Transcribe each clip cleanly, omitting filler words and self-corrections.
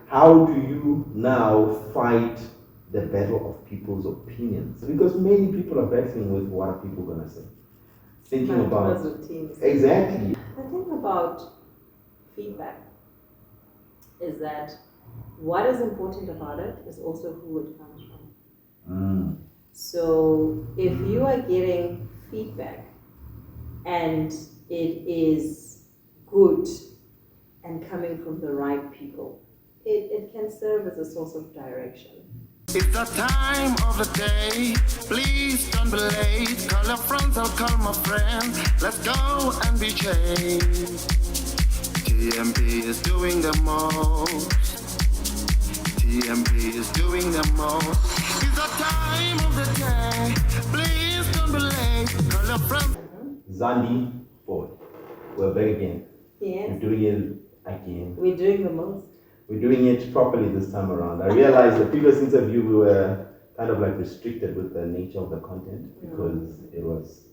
How do you now fight the battle of people's opinions? Because many people are battling with what are people gonna say. Thinking about routines. exactly. The thing about feedback is that what is important about it is also who it comes from. So if you are getting feedback and it is good and coming from the right people, it can serve as a source of direction. It's the time of the day. Please don't be late. Call your friends, I'll call my friends. Let's go and be changed. TMP is doing the most. TMP is doing the most. It's the time of the day. Please don't be late. Call your friends. Zandi Ford. We're back again. Yes. We're doing it again. We're doing the most. We're doing it properly this time around. I realized the previous interview we were kind of like restricted with the nature of the content because it was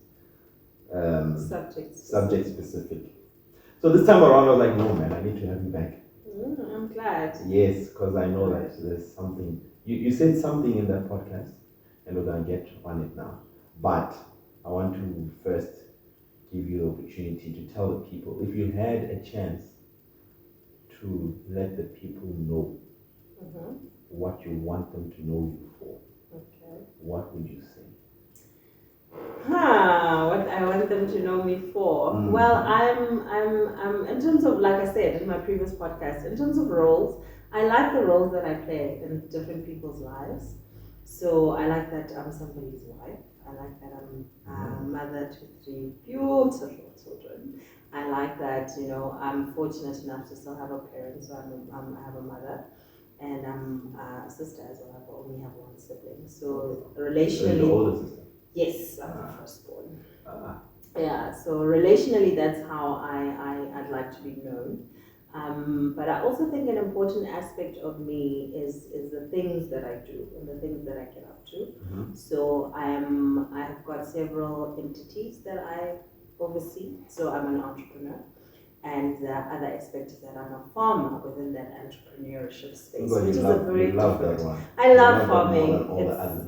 subject specific. So this time around I was like, no man, I need to have you back. I'm glad. Yes, because I know that there's something. You said something in that podcast and we're going to get on it now. But I want to first give you the opportunity to tell the people, if you had a chance to let the people know what you want them to know you for, what would you say? What I want them to know me for. Well, I'm in terms of, like I said in my previous podcast, in terms of roles, I like the roles that I play in different people's lives. So I like that I'm somebody's wife. I like that I'm a mother to 3 beautiful children. I like that, I'm fortunate enough to still have a parent, so I have a mother, and I'm a sister as well. I only have one sibling. So relationally, the older sister? Yes, I'm the firstborn. Yeah, so relationally, that's how I'd like to be known. But I also think an important aspect of me is the things that I do and the things that I get up to. So I've got several entities that I oversee. So I'm an entrepreneur. And the other aspect is that I'm a farmer within that entrepreneurship space, which is a very different. I love farming.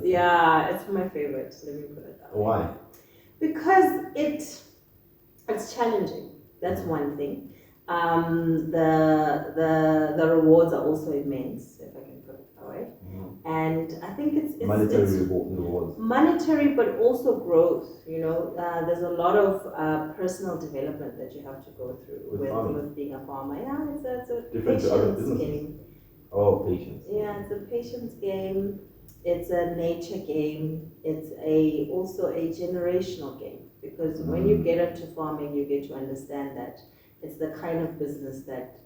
It's my favorite. Let me put it that way. Why? Because it's challenging. That's one thing. The rewards are also immense, if I can put it that way. And I think it's monetary rewards. Monetary, but also growth. There's a lot of personal development that you have to go through with being a farmer. Yeah, it's a different to other patience businesses. game. Oh, patience. Yeah, it's a patience game. It's a nature game. It's also a generational game, because when you get into farming, you get to understand that it's the kind of business that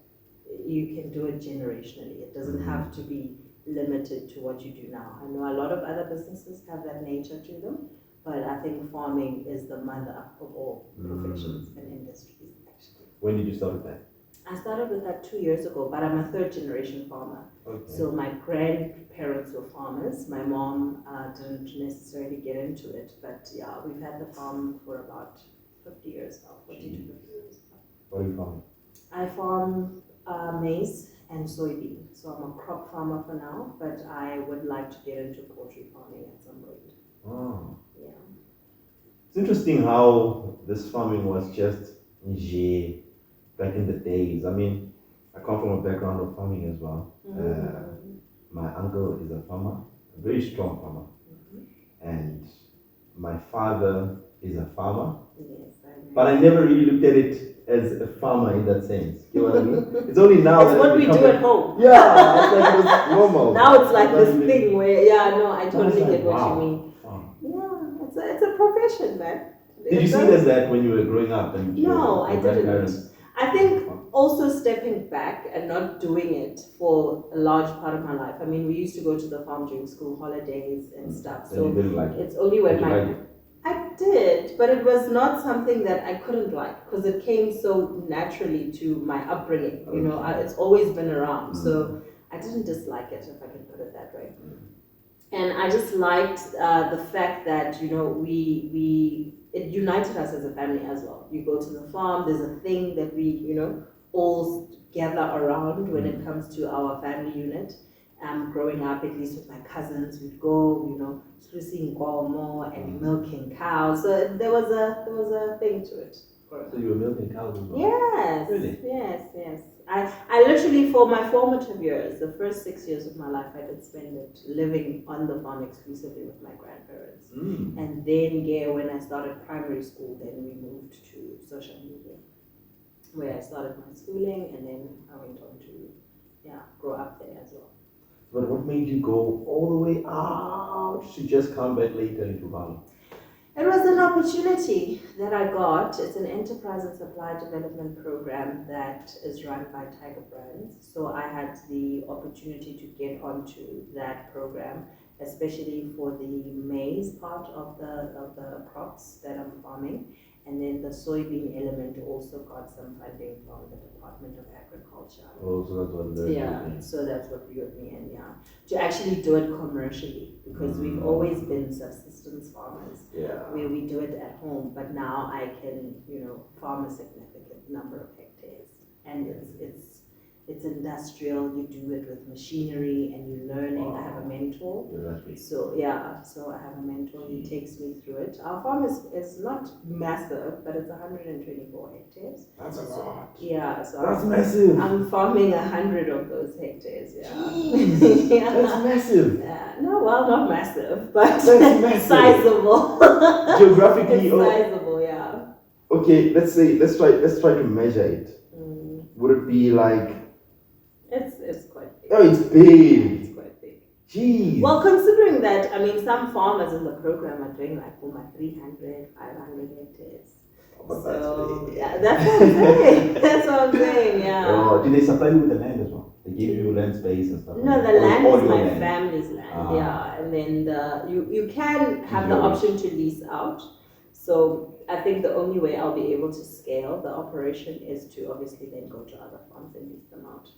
you can do it generationally. It doesn't have to be limited to what you do now. I know a lot of other businesses have that nature to them, but I think farming is the mother of all professions and industries, actually. When did you start with that? I started with that 2 years ago, but I'm a third generation farmer. Okay. So my grandparents were farmers. My mom didn't necessarily get into it, but yeah, we've had the farm for about 50 years now, 40 to 50 years now. What are you farming? I farm maize and soybean. So I'm a crop farmer for now, but I would like to get into poultry farming at some point. Oh. Yeah. It's interesting how this farming was just back in the days. I mean, I come from a background of farming as well. My uncle is a farmer, a very strong farmer. And my father is a farmer. Yes, but I never really looked at it as a farmer in that sense. You know what I mean? It's only now it's what we do at home. Yeah, it's like it's normal. Now it's like this thing where, I totally get what you mean. Wow. Yeah, it's a profession, man. Did you see it as that when you were growing up? And no, I didn't. I think also stepping back and not doing it for a large part of my life. I mean, we used to go to the farm during school holidays and stuff. So you didn't like it. It's only when I did, but it was not something that I couldn't like, because it came so naturally to my upbringing. It's always been around, so I didn't dislike it, if I can put it that way. And I just liked the fact that it united us as a family as well. You go to the farm, there's a thing that we all gather around when it comes to our family unit. Growing up, at least with my cousins, we'd go, sluicing gomo and milking cows. So there was a thing to it. So you were milking cows as well? Yes. Really? Yes. I literally, for my formative years, the first 6 years of my life, I did spend it living on the farm exclusively with my grandparents. And then, when I started primary school, then we moved to social media, where I started my schooling, and then I went on to, grow up there as well. But what made you go all the way out to just come back later into Bali? It was an opportunity that I got. It's an enterprise and supply development program that is run by Tiger Brands. So I had the opportunity to get onto that program, especially for the maize part of the crops that I'm farming. And then the soybean element also got some funding from the Department of Agriculture. Oh, so that's what they're doing. So that's what reeled me in, to actually do it commercially, because we've always been subsistence farmers, where we do it at home, but now I can, farm a significant number of hectares, and it's industrial. You do it with machinery, and you're learning. I have a mentor. So I have a mentor. He takes me through it. Our farm is not massive, but it's 124 hectares. That's a lot. Yeah, so that's massive. I'm farming 100 of those hectares. Jeez, that's massive. Not massive, but that's massive. Sizable. Geographically, sizable. Okay, let's try to measure it. Would it be like? It's quite big. Oh, it's big. It's quite big. Jeez. Well, considering that, some farmers in the program are doing like 300, 500 hectares. But that's what I'm saying. That's what I'm saying. Oh, did they supply you with the land as well? They give you land space and stuff? No, the land is my family's land. And then you can have the option to lease out. So I think the only way I'll be able to scale the operation is to obviously then go to other farms and lease them out.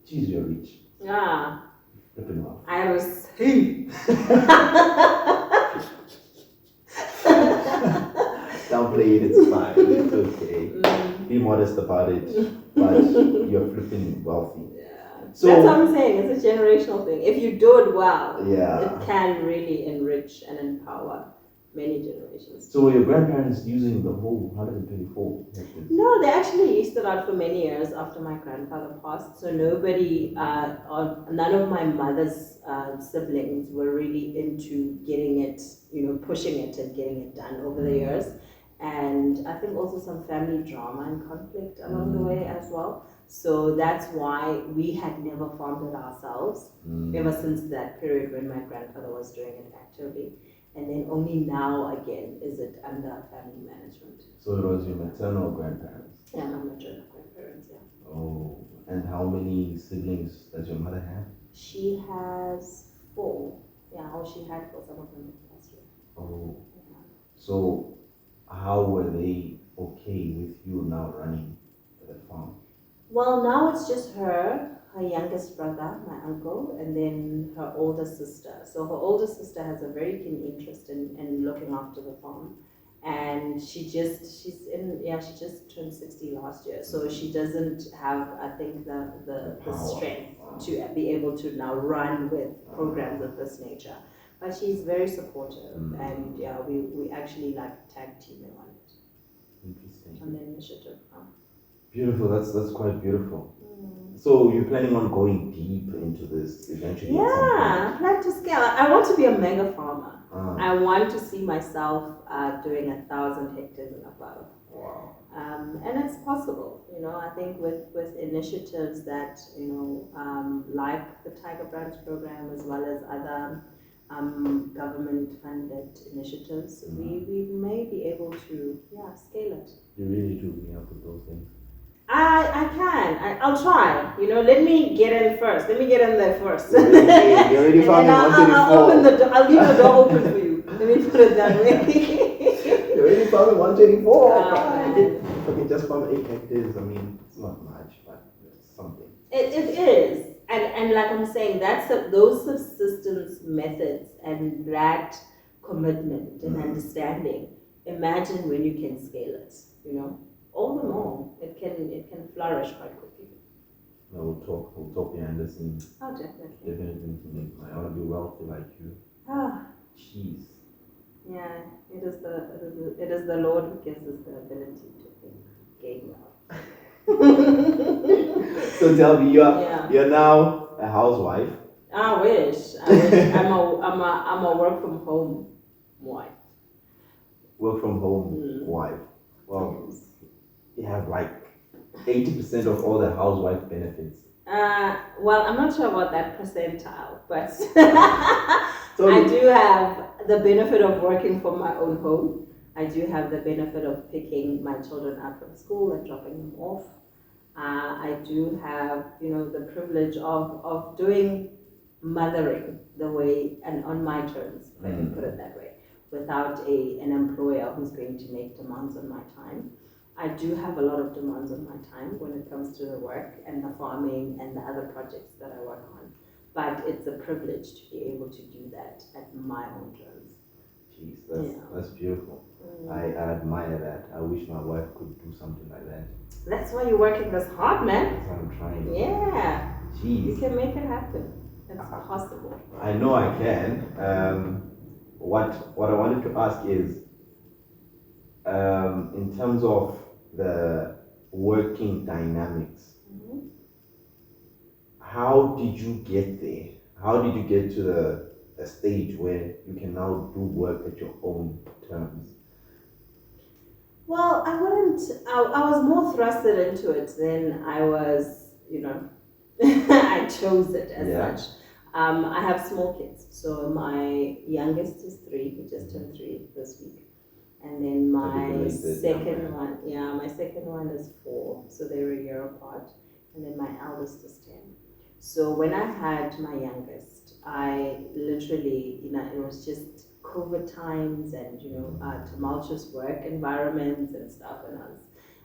Jeez, you're rich. Yeah. Flipping off. I was. Downplay it, it's fine. It's okay. Be modest about it, but you're flipping wealthy. So that's what I'm saying. It's a generational thing. If you do it well, it can really enrich and empower many generations. So were your grandparents using the whole 124 hectares? No, they actually leased it out for many years after my grandfather passed. So nobody, none of my mother's siblings were really into getting it, pushing it and getting it done over the years. And I think also some family drama and conflict along the way as well. So that's why we had never farmed it ourselves ever since that period when my grandfather was doing it actively. And then only now again is it under family management. So it was your maternal grandparents? Yeah, my maternal grandparents, Oh, and how many siblings does your mother have? She has 4. She had 4, some of them passed away. Oh. So how were they okay with you now running the farm? Well, now it's just her youngest brother, my uncle, and then her older sister. So her older sister has a very keen interest in looking after the farm. And she just turned 60 last year. So she doesn't have, I think, the strength to be able to now run with programs of this nature. But she's very supportive, and we actually tag teaming on it. Interesting. On the initiative. Beautiful. That's quite beautiful. So you're planning on going deep into this eventually? Yeah, I plan to scale. I want to be a mega farmer. I want to see myself doing 1,000 hectares and above. Wow. And it's possible, I think with initiatives that, like the Tiger Brands program as well as other government-funded initiatives, we may be able to, scale it. You really do me up with those things. I can. I'll try. Let me get in first. Let me get in there first. You're already farming 124. I'll open the door. I'll leave the door open for you. Let me put it that way. You're already farming 124. Right. If I can just farm 8 hectares, it's not much, but it's something. It is. And like I'm saying, those subsistence methods and that commitment and understanding. Imagine when you can scale it, all the more. It can flourish quite quickly. No, we'll talk behind the scenes. Oh, definitely. Definitely to me. I want to be wealthy like you. Ah, Jeez. yeah. It is the Lord who gives us the ability to gain wealth. So tell me, Yeah. you're now a housewife. I wish. I'm a work from home wife. Work from home wife. Well, you have like 80% of all the housewife benefits. Well, I'm not sure about that percentile, but So I do have the benefit of working from my own home. I do have the benefit of picking my children up from school and dropping them off. I do have, the privilege of doing mothering the way and on my terms, if I can put it that way, without an employer who's going to make demands on my time. I do have a lot of demands on my time when it comes to the work and the farming and the other projects that I work on. But it's a privilege to be able to do that at my own terms. Jeez, that's beautiful. I admire that. I wish my wife could do something like that. That's why you're working this hard, man. That's what I'm trying. Yeah. Jeez. You can make it happen. It's possible. I know I can. What I wanted to ask is, in terms of the working dynamics, how did you get there? How did you get to a stage where you can now do work at your own terms? Well, I was more thrusted into it than I was, I chose it as such. I have small kids. So my youngest is 3, he just turned 3 this week. And then my second one is 4, so they're a year apart. And then my eldest is 10. So when I had my youngest, I literally, it was just COVID times and, tumultuous work environments and stuff. And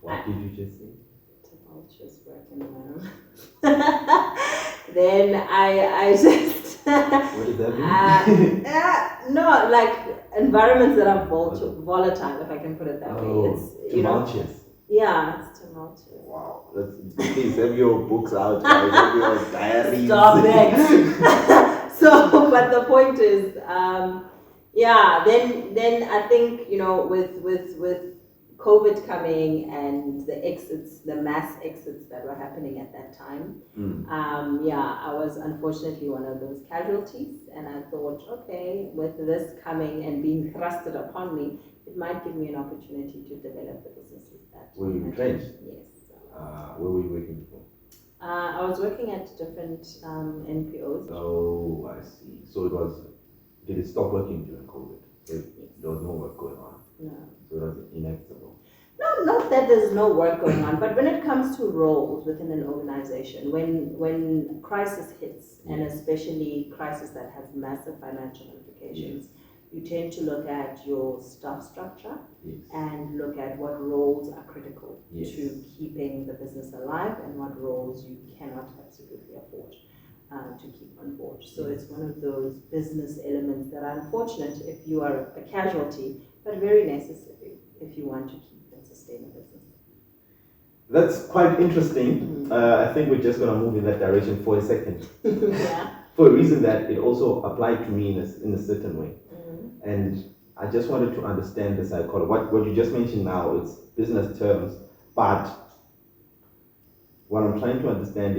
What did you just say? Tumultuous work environment. Then I just... What does that mean? No, like environments that are volatile, if I can put it that way. It's tumultuous. Yeah, it's tumultuous. Wow, please have your books out, guys. Have your diaries. Stop it. So, but the point is, then I think, with COVID coming and the mass exits that were happening at that time, I was unfortunately one of those casualties. And I thought, okay, with this coming and being thrusted upon me, it might give me an opportunity to develop the businesses that. Were you entrenched? Yes. Where were you working for? I was working at different NPOs. Oh, I see. So did it stop working during COVID? So Yes. there was no work going on. No. So it was inevitable. No, not that there's no work going on, but when it comes to roles within an organization, when crisis hits, and especially crisis that has massive financial implications, you tend to look at your staff structure and look at what roles are critical to keeping the business alive and what roles you cannot absolutely afford to keep on board. So it's one of those business elements that are unfortunate if you are a casualty, but very necessary if you want to keep and sustain a business. That's quite interesting. I think we're just going to move in that direction for a second. Yeah. For a reason that it also applied to me in a certain way. And I just wanted to understand the psychology. What you just mentioned now, it's business terms, but what I'm trying to understand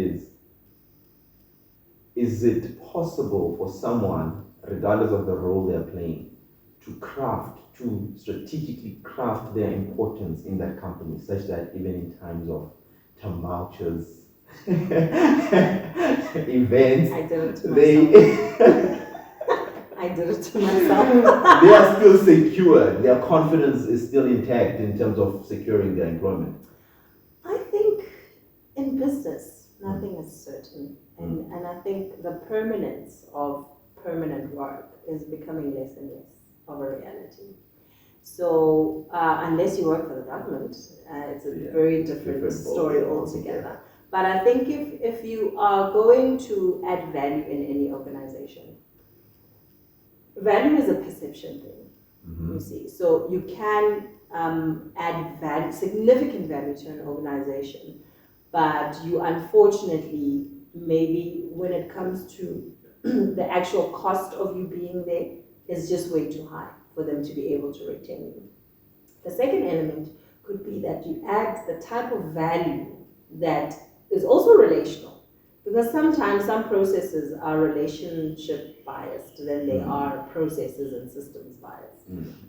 is it possible for someone, regardless of the role they're playing, to strategically craft their importance in that company, such that even in times of tumultuous events, I did it to myself. I did it to myself. They are still secure. Their confidence is still intact in terms of securing their employment. I think in business, nothing is certain. And I think the permanence of permanent work is becoming less and less of a reality. So unless you work for the government, it's a very different story altogether. But I think if you are going to add value in any organization, value is a perception thing. You see, so you can add value, significant value to an organization, but you unfortunately, maybe when it comes to the actual cost of you being there is just way too high for them to be able to retain you. The second element could be that you add the type of value that is also relational, because sometimes some processes are relationship biased than they are processes and systems biased.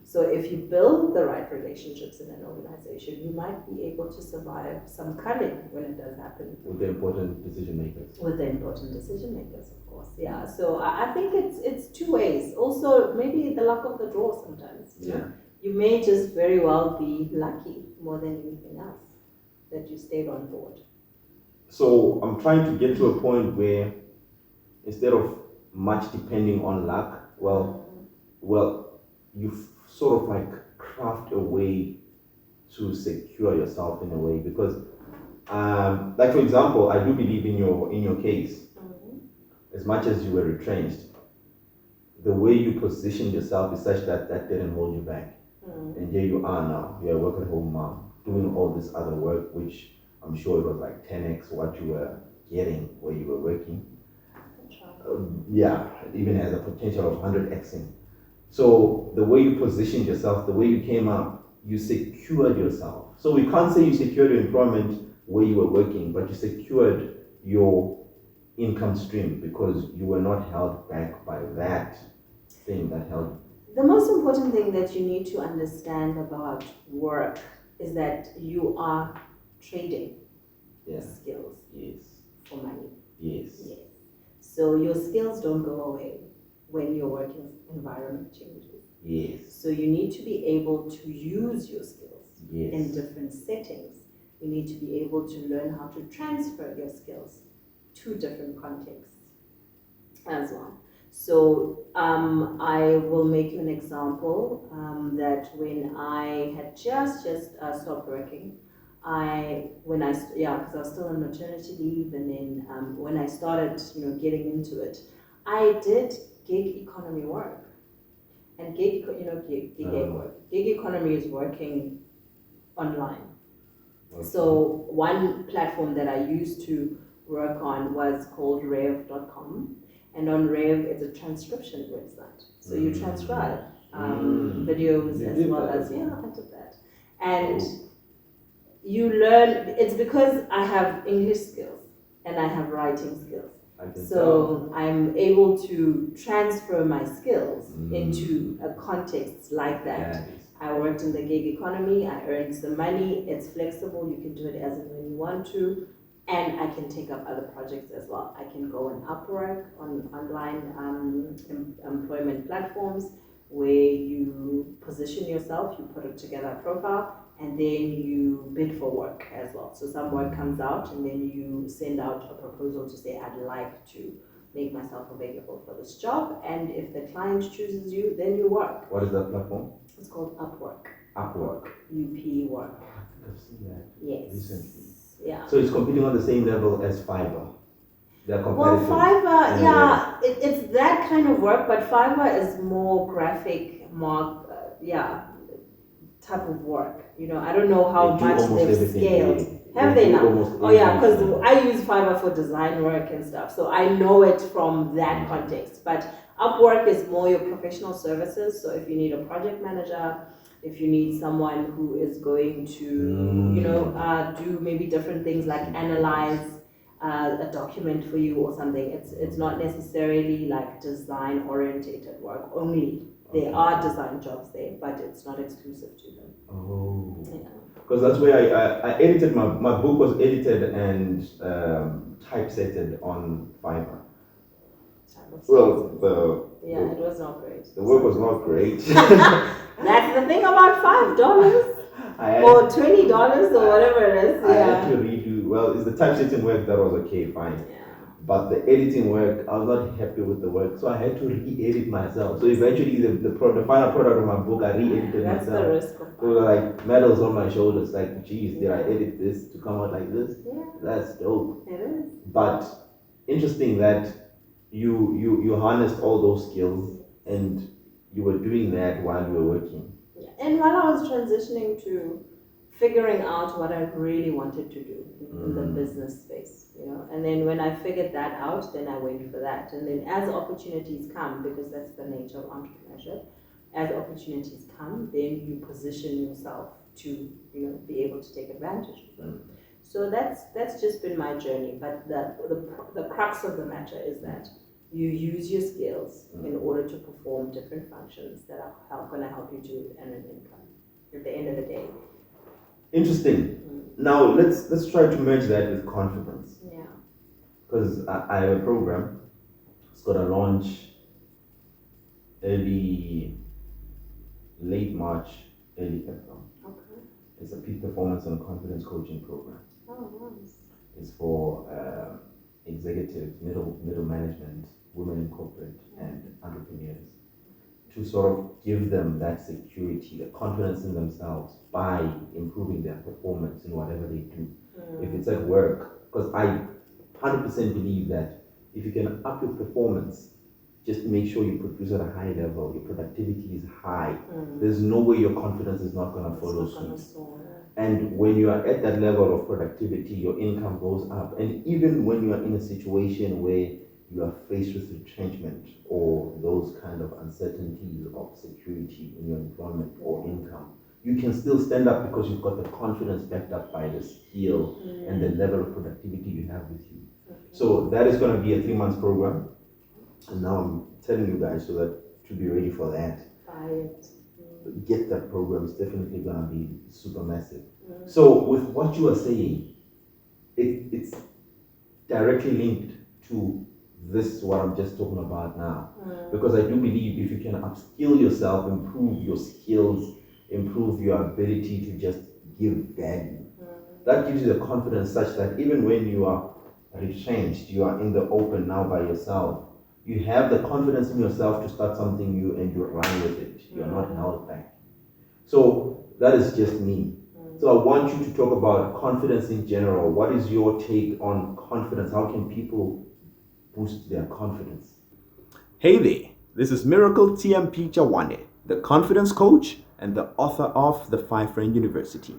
So if you build the right relationships in an organization, you might be able to survive some culling when it does happen. With the important decision makers. With the important decision makers, of course. Yeah. So I think it's two ways. Also, maybe the luck of the draw sometimes. Yeah. You may just very well be lucky more than anything else that you stayed on board. So I'm trying to get to a point where instead of much depending on luck, you sort of like craft a way to secure yourself in a way, because like for example, I do believe in your case, as much as you were retrenched, the way you positioned yourself is such that didn't hold you back. And here you are now, you're a work at home mom, doing all this other work, which I'm sure it was like 10x what you were getting where you were working. Even as a potential of 100xing. So the way you positioned yourself, the way you came up, you secured yourself. So we can't say you secured your employment where you were working, but you secured your income stream because you were not held back by that thing that held you. The most important thing that you need to understand about work is that you are trading skills for money. Yes. So your skills don't go away when your working environment changes. Yes. So you need to be able to use your skills Yes. in different settings. You need to be able to learn how to transfer your skills to different contexts as well. So I will make you an example that when I had just stopped working, because I was still on maternity leave, and then when I started, getting into it, I did gig economy work, and gig economy is working online. Okay. So one platform that I used to work on was called rev.com. And on Rev, it's a transcription website. So you transcribe videos as well as, I did that. And you learn, it's because I have English skills and I have writing skills. So I'm able to transfer my skills into a context like that. I worked in the gig economy, I earned some money, it's flexible, you can do it as and when you want to. And I can take up other projects as well. I can go on Upwork, on online employment platforms where you position yourself, you put together a profile, and then you bid for work as well. So some work comes out, and then you send out a proposal to say, I'd like to make myself available for this job. And if the client chooses you, then you work. What is that platform? It's called Upwork. Upwork. UP work. I think I've seen that recently. Yeah. So it's competing on the same level as Fiverr. They're competitive. Well, Fiverr, it's that kind of work, but Fiverr is more graphic, type of work. I don't know how much they've scaled. Have they now? Oh yeah, because I use Fiverr for design work and stuff, so I know it from that context. But Upwork is more your professional services. So if you need a project manager, if you need someone who is going to, do maybe different things like analyze a document for you or something, it's not necessarily like design orientated work only. There are design jobs there, but it's not exclusive to them. Oh. Yeah. Because that's where I edited my book was edited and typesetted on Fiverr. It was not great. The work was not great. That's the thing about $5 or $20 or whatever it is. I had to redo. Well, it's the typesetting work that was okay, fine. Yeah. But the editing work, I was not happy with the work, so I had to re-edit myself. So eventually, the final product of my book, I re-edited myself. That's the risk of it. So like medals on my shoulders, like, geez, did I edit this to come out like this? Yeah. That's dope. It is. But interesting that you harnessed all those skills and you were doing that while you were working. Yeah. And while I was transitioning to figuring out what I really wanted to do in the business space, and then when I figured that out, then I went for that. And then as opportunities come, because that's the nature of entrepreneurship, as opportunities come, then you position yourself to be able to take advantage of them. So that's just been my journey. But the crux of the matter is that you use your skills in order to perform different functions that are going to help you to earn an income at the end of the day. Interesting. Now let's try to merge that with confidence. Yeah. Because I have a program. It's got a launch late March, early April. Okay. It's a peak performance and confidence coaching program. Oh, nice. It's for executives, middle management, women in corporate, and entrepreneurs, to sort of give them that security, the confidence in themselves by improving their performance in whatever they do. If it's at work, because I 100% believe that if you can up your performance, just make sure you produce at a high level, your productivity is high, there's no way your confidence is not going to follow suit. And when you are at that level of productivity, your income goes up. And even when you are in a situation where you are faced with retrenchment or those kind of uncertainties of security in your employment or income, you can still stand up because you've got the confidence backed up by the skill and the level of productivity you have with you. So that is going to be a 3-month program. And now I'm telling you guys so that to be ready for that. Get that program. It's definitely going to be super massive. So with what you are saying, it's directly linked to this, what I'm just talking about now. Because I do believe if you can upskill yourself, improve your skills, improve your ability to just give value, that gives you the confidence such that even when you are retrenched, you are in the open now by yourself, you have the confidence in yourself to start something new and you run with it. You're not held back. So that is just me. So I want you to talk about confidence in general. What is your take on confidence? How can people boost their confidence? Hey there, this is Miracle TMP Chawane, the confidence coach and the author of the 5 Friend University.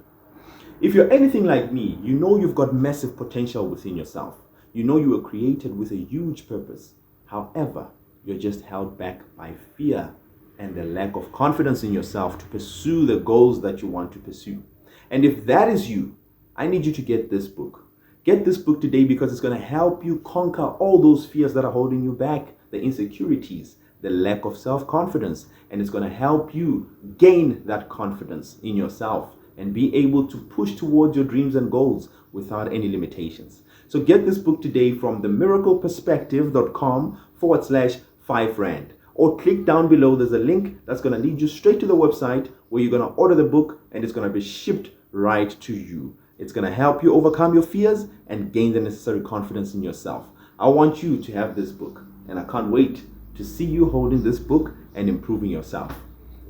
If you're anything like me, you know you've got massive potential within yourself. You know you were created with a huge purpose. However, you're just held back by fear and the lack of confidence in yourself to pursue the goals that you want to pursue. And if that is you, I need you to get this book. Get this book today because it's going to help you conquer all those fears that are holding you back, the insecurities, the lack of self-confidence, and it's going to help you gain that confidence in yourself and be able to push towards your dreams and goals without any limitations. So get this book today from themiracleperspective.com/5 Rand, or click down below. There's a link that's going to lead you straight to the website where you're going to order the book and it's going to be shipped right to you. It's going to help you overcome your fears and gain the necessary confidence in yourself. I want you to have this book and I can't wait to see you holding this book and improving yourself.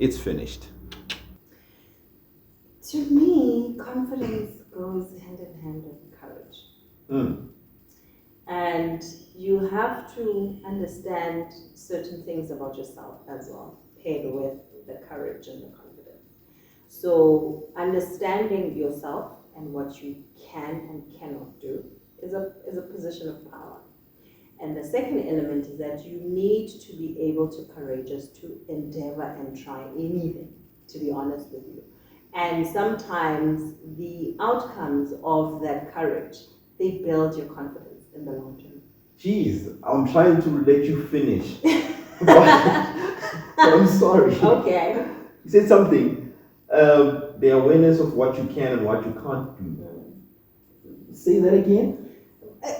It's finished. To me, confidence goes hand in hand with courage. And you have to understand certain things about yourself as well, paired with the courage and the confidence. So understanding yourself and what you can and cannot do is a position of power. And the second element is that you need to be able to courageous to endeavor and try anything, to be honest with you. And sometimes the outcomes of that courage, they build your confidence in the long term. Jeez, I'm trying to let you finish. I'm sorry. Okay. You said something. The awareness of what you can and what you can't do. Say that again.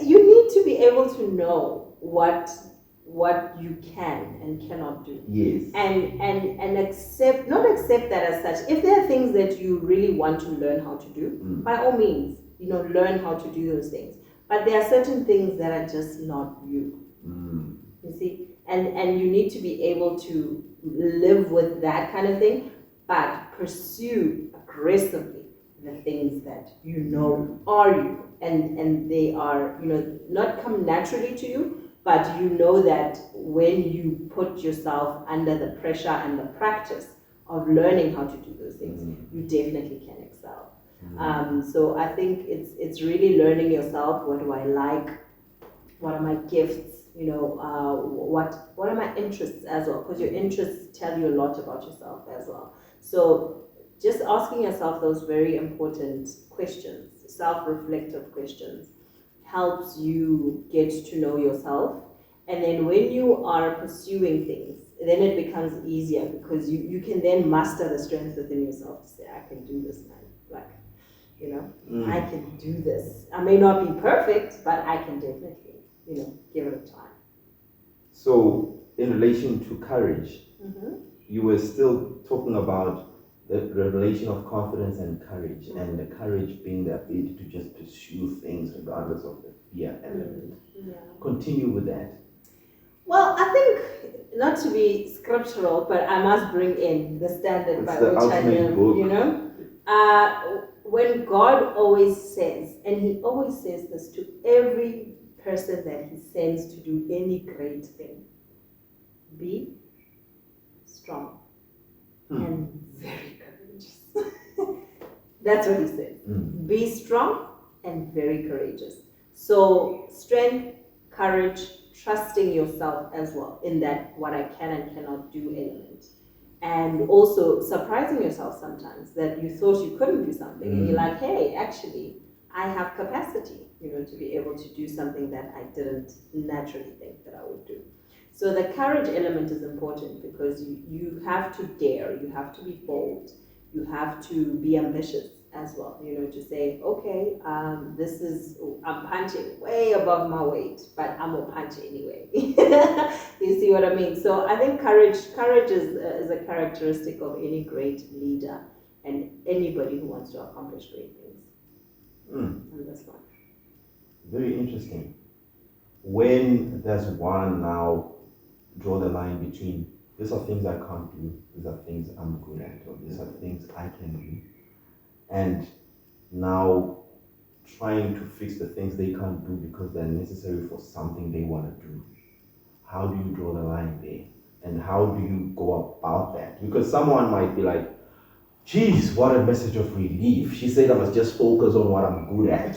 You need to be able to know what you can and cannot do. Yes. And not accept that as such. If there are things that you really want to learn how to do, by all means, learn how to do those things. But there are certain things that are just not you. You see? And you need to be able to live with that kind of thing, but pursue aggressively the things that are you. And they are, not come naturally to you, but you know that when you put yourself under the pressure and the practice of learning how to do those things, you definitely can excel. So I think it's really learning yourself. What do I like? What are my gifts? What are my interests as well? Because your interests tell you a lot about yourself as well. So just asking yourself those very important questions, self-reflective questions, helps you get to know yourself. And then when you are pursuing things, then it becomes easier because you can then muster the strength within yourself to say, I can do this, man. Like, I can do this. I may not be perfect, but I can definitely, give it a try. So, in relation to courage, you were still talking about the relation of confidence and courage, and the courage being the ability to just pursue things regardless of the fear element. Yeah. Continue with that. Well, I think, not to be scriptural, but I must bring in the standard by which I live, when God always says, and He always says this to every person that He sends to do any great thing, be strong and very courageous. That's what He says. Be strong and very courageous. So strength, courage, trusting yourself as well in that what I can and cannot do element. And also surprising yourself sometimes that you thought you couldn't do something and you're like, hey, actually, I have capacity, to be able to do something that I didn't naturally think that I would do. So the courage element is important because you have to dare, you have to be bold, you have to be ambitious as well, to say, okay, I'm punching way above my weight, but I'm gonna punch anyway. You see what I mean? So I think courage is a characteristic of any great leader and anybody who wants to accomplish great things. And that's one. Very interesting. When does one now draw the line between these are things I can't do, these are things I'm good at, or these are things I can do, and now trying to fix the things they can't do because they're necessary for something they want to do? How do you draw the line there? And how do you go about that? Because someone might be like, geez, what a message of relief. She said I must just focus on what I'm good at.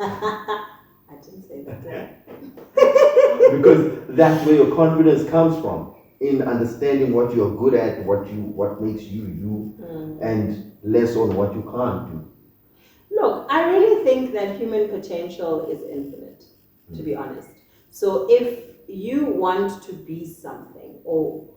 I didn't say that. Because that's where your confidence comes from, in understanding what you're good at, what makes you, and less on what you can't do. Look, I really think that human potential is infinite, to be honest. So if you want to be something,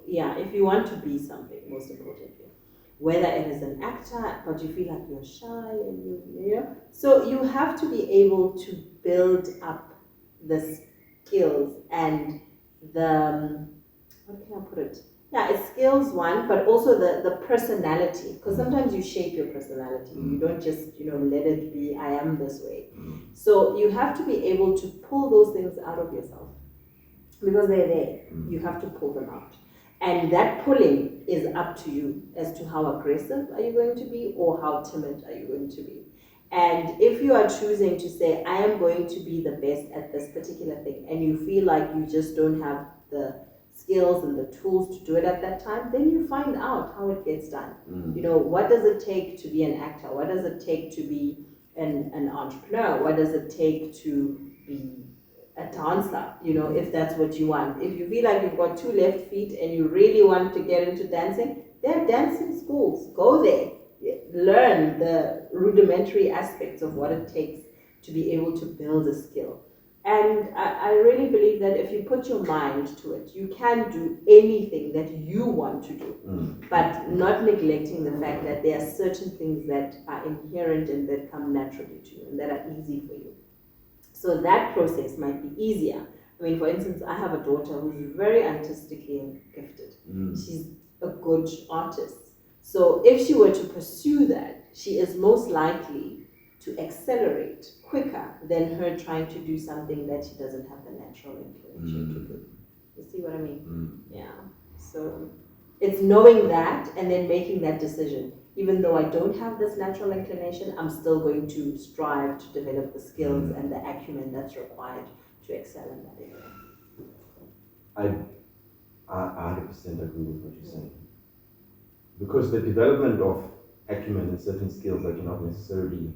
if you want to be something, most importantly, whether it is an actor, but you feel like you're shy and so you have to be able to build up the skills and the, what can I put it? Yeah, it's skills one, but also the personality, because sometimes you shape your personality. You don't just, let it be, I am this way. So you have to be able to pull those things out of yourself because they're there. You have to pull them out. And that pulling is up to you as to how aggressive are you going to be or how timid are you going to be. And if you are choosing to say, I am going to be the best at this particular thing, and you feel like you just don't have the skills and the tools to do it at that time, then you find out how it gets done. What does it take to be an actor? What does it take to be an entrepreneur? What does it take to be a dancer, if that's what you want? If you feel like you've got two left feet and you really want to get into dancing, there are dancing schools. Go there. Learn the rudimentary aspects of what it takes to be able to build a skill. And I really believe that if you put your mind to it, you can do anything that you want to do, but not neglecting the fact that there are certain things that are inherent and that come naturally to you and that are easy for you. So that process might be easier. I mean, for instance, I have a daughter who's very artistically gifted. She's a good artist. So if she were to pursue that, she is most likely to accelerate quicker than her trying to do something that she doesn't have the natural inclination to do. You see what I mean? Yeah. So it's knowing that and then making that decision. Even though I don't have this natural inclination, I'm still going to strive to develop the skills and the acumen that's required to excel in that area. I 100% agree with what you're saying. Because the development of acumen and certain skills that you're not necessarily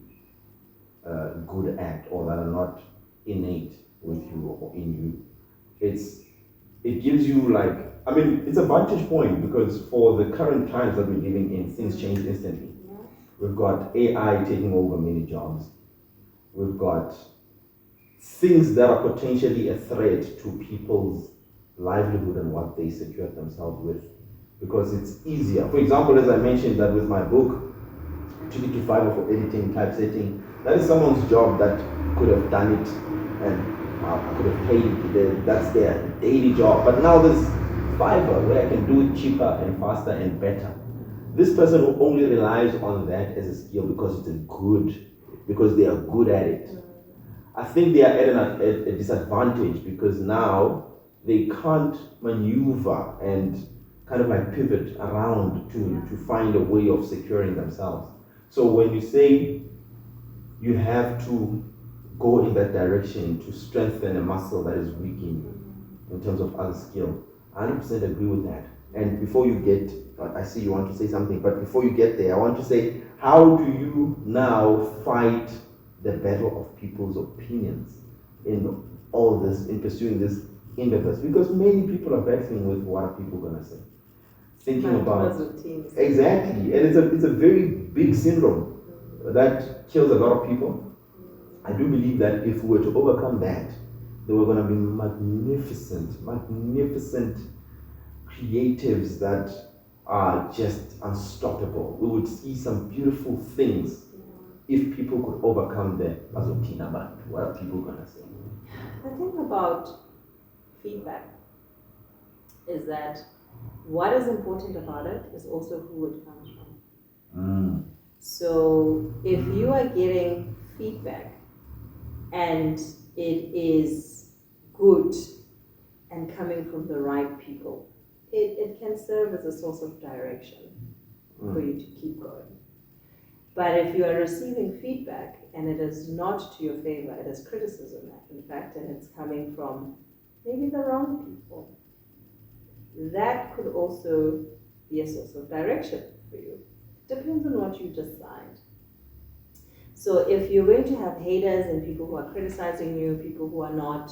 good at or that are not innate with you or in you, it gives you like, I mean, it's a vantage point because for the current times that we're living in, things change instantly. We've got AI taking over many jobs. We've got things that are potentially a threat to people's livelihood and what they secure themselves with, because it's easier. For example, as I mentioned that with my book, 2 to 5 for editing, typesetting, that is someone's job that could have done it and I could have paid it. That's their daily job. But now there's Fiverr where I can do it cheaper and faster and better. This person who only relies on that as a skill because because they are good at it. I think they are at a disadvantage because now they can't maneuver and kind of like pivot around to find a way of securing themselves. So when you say you have to go in that direction to strengthen a muscle that is weakened in terms of other skill, I 100% agree with that. And before you get, I see you want to say something, but before you get there, I want to say, how do you now fight the battle of people's opinions in all this, in pursuing this endeavors? Because many people are battling with what are people going to say. Thinking about exactly, and it's a very big syndrome that kills a lot of people. I do believe that if we were to overcome that, there were going to be magnificent creatives that are just unstoppable. We would see some beautiful things if people could overcome the mazotina, but what are people going to say? The thing about feedback is that what is important about it is also who it comes from. So if you are getting feedback and it is good and coming from the right people, it can serve as a source of direction for you to keep going. But if you are receiving feedback and it is not to your favor, it is criticism, in fact, and it's coming from maybe the wrong people, that could also be a source of direction for you. Depends on what you decide. So if you're going to have haters and people who are criticizing you, people who are not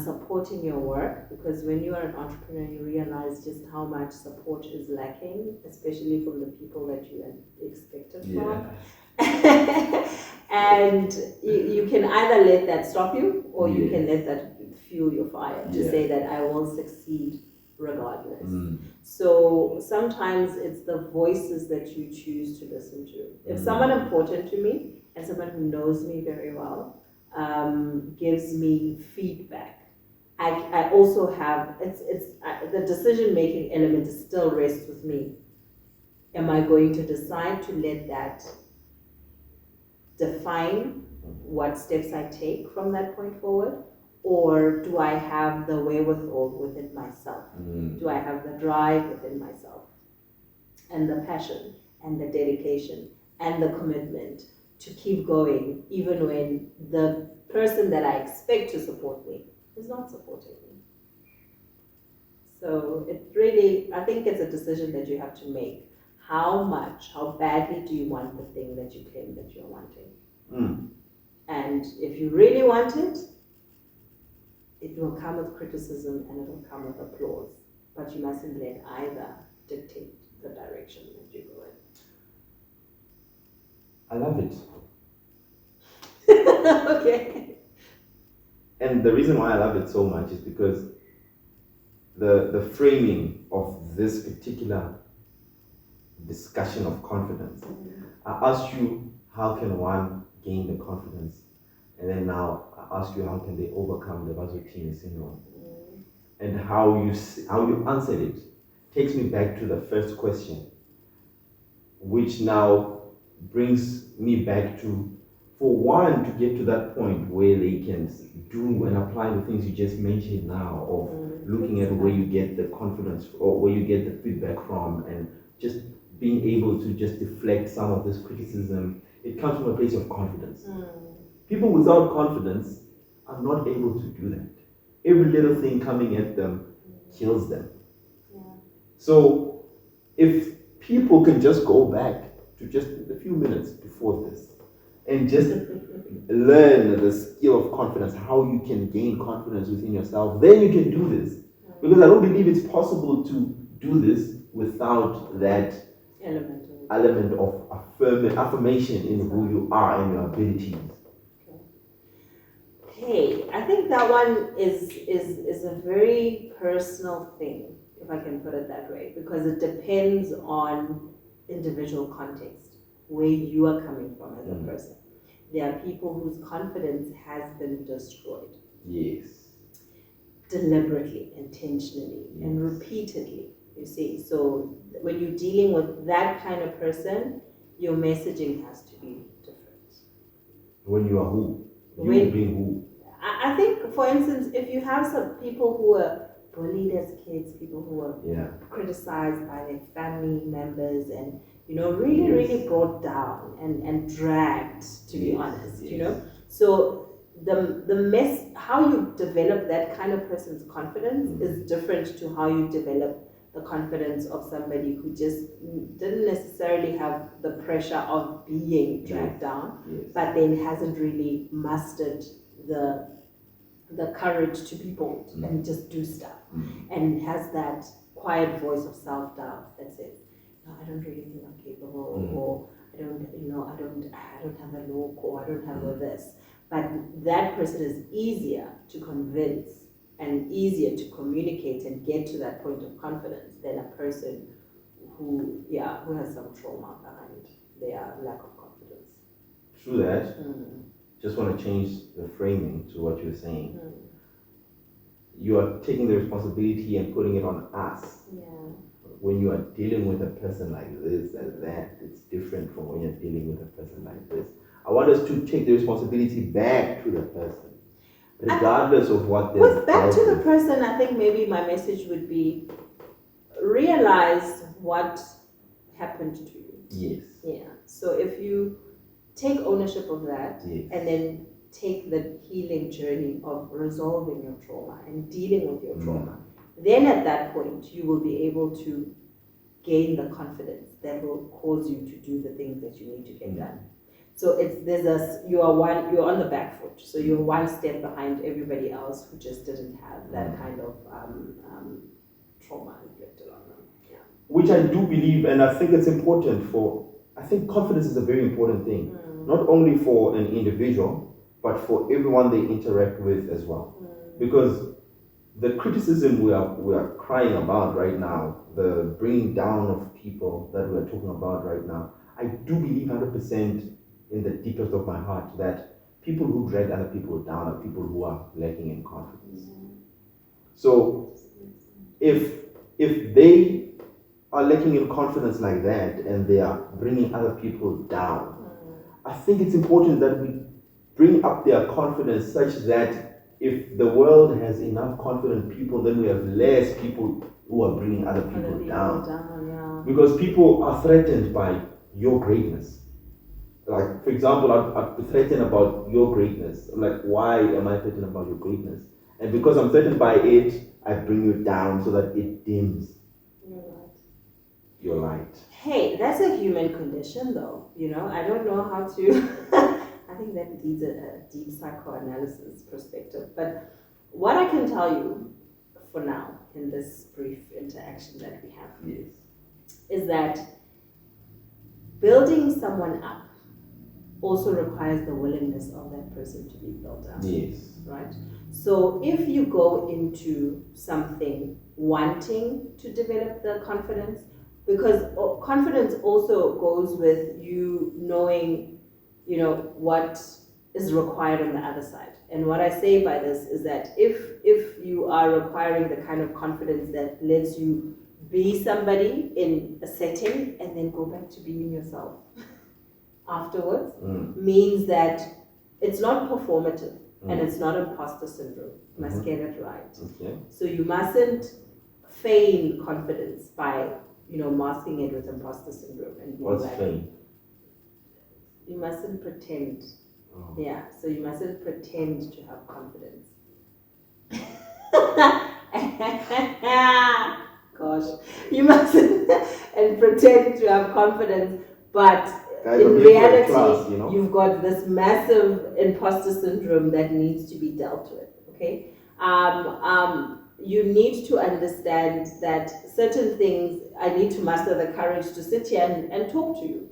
supporting your work, because when you are an entrepreneur, you realize just how much support is lacking, especially from the people that you had expected from. And you can either let that stop you, or you can let that fuel your fire to say that I will succeed regardless. So sometimes it's the voices that you choose to listen to. If someone important to me and someone who knows me very well gives me feedback, I also have the decision-making element still rests with me. Am I going to decide to let that define what steps I take from that point forward? Or do I have the wherewithal within myself? Do I have the drive within myself? And the passion and the dedication and the commitment to keep going even when the person that I expect to support me is not supporting me. So it really, I think it's a decision that you have to make. How badly do you want the thing that you claim that you're wanting? And if you really want it, it will come with criticism and it will come with applause. But you mustn't let either dictate the direction that you go in. I love it. Okay. And the reason why I love it so much is because the framing of this particular discussion of confidence. I asked you, how can one gain the confidence? And then now I ask you, how can they overcome the vascular syndrome? And how you answered it takes me back to the first question, which now brings me back to, for one, to get to that point where they can do and apply the things you just mentioned now, of looking at where you get the confidence or where you get the feedback from, and just being able to just deflect some of this criticism. It comes from a place of confidence. People without confidence are not able to do that. Every little thing coming at them kills them. Yeah. So if people can just go back to just a few minutes before this and just learn the skill of confidence, how you can gain confidence within yourself, then you can do this. Because I don't believe it's possible to do this without that element of affirmation in who you are and your abilities. Okay, I think that one is a very personal thing, if I can put it that way, because it depends on individual context, where you are coming from as a person. There are people whose confidence has been destroyed. Yes. Deliberately, intentionally, and repeatedly, you see. So when you're dealing with that kind of person, your messaging has to be different. When you are who? You being who? I think, for instance, if you have some people who were bullied as kids, people who were criticized by their family members and, really brought down and dragged, to be honest, So how you develop that kind of person's confidence is different to how you develop the confidence of somebody who just didn't necessarily have the pressure of being dragged down, but then hasn't really mastered the courage to be bold and just do stuff, and has that quiet voice of self-doubt that says, no, I don't really think I'm capable, or I don't have a look, or I don't have a this. But that person is easier to convince and easier to communicate and get to that point of confidence than a person who has some trauma behind their lack of confidence. True that. Just want to change the framing to what you're saying. You are taking the responsibility and putting it on us. When you are dealing with a person like this and that, it's different from when you're dealing with a person like this. I want us to take the responsibility back to the person, regardless of what they're back to the person. I think maybe my message would be, realize what happened to you. Yes. Yeah. So if you take ownership of that, and then take the healing journey of resolving your trauma and dealing with your trauma, then at that point you will be able to gain the confidence that will cause you to do the things that you need to get done. So you're on the back foot. So you're one step behind everybody else who just didn't have that kind of trauma inflicted on them. Yeah. Which I do believe, and I think it's important I think confidence is a very important thing, not only for an individual, but for everyone they interact with as well. Because the criticism we are crying about right now, the bringing down of people that we're talking about right now, I do believe 100% in the deepest of my heart that people who drag other people down are people who are lacking in confidence. So if they are lacking in confidence like that and they are bringing other people down, I think it's important that we bring up their confidence such that if the world has enough confident people, then we have less people who are bringing other people down. Because people are threatened by your greatness. Like, for example, I'd be threatened about your greatness. Like, why am I threatened about your greatness? And because I'm threatened by it, I bring you down so that it dims your light. Hey, that's a human condition, though. I don't know how to. I think that needs a deep psychoanalysis perspective. But what I can tell you for now, in this brief interaction that we have, is that building someone up also requires the willingness of that person to be built up. Yes. Right? So if you go into something wanting to develop the confidence, because confidence also goes with you knowing, what is required on the other side. And what I say by this is that if you are requiring the kind of confidence that lets you be somebody in a setting and then go back to being yourself afterwards, means that it's not performative and it's not imposter syndrome. You must get it right. Okay. So you mustn't feign confidence by masking it with imposter syndrome. And what's feign? You mustn't pretend. So you mustn't pretend to have confidence. Gosh, you mustn't and pretend to have confidence, but Guys, in I'm here for a reality, class, you know? you've got this massive imposter syndrome that needs to be dealt with. Okay, you need to understand that certain things I need to muster the courage to sit here and talk to you.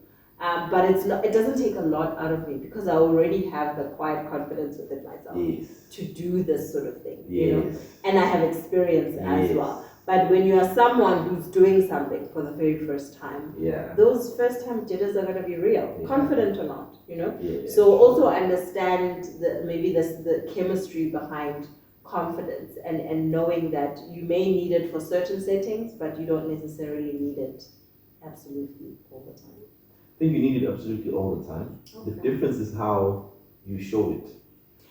But it's not. It doesn't take a lot out of me because I already have the quiet confidence within myself Yes. to do this sort of thing. Yes. You know, and I have experience as Yes. well. But when you are someone who's doing something for the very first time, Yeah. those first time jitters are going to be real, Yeah. confident or not, you know. Yeah. So also understand the chemistry behind confidence and knowing that you may need it for certain settings, but you don't necessarily need it absolutely all the time. I think you need it absolutely all the time. Okay. The difference is how you show it.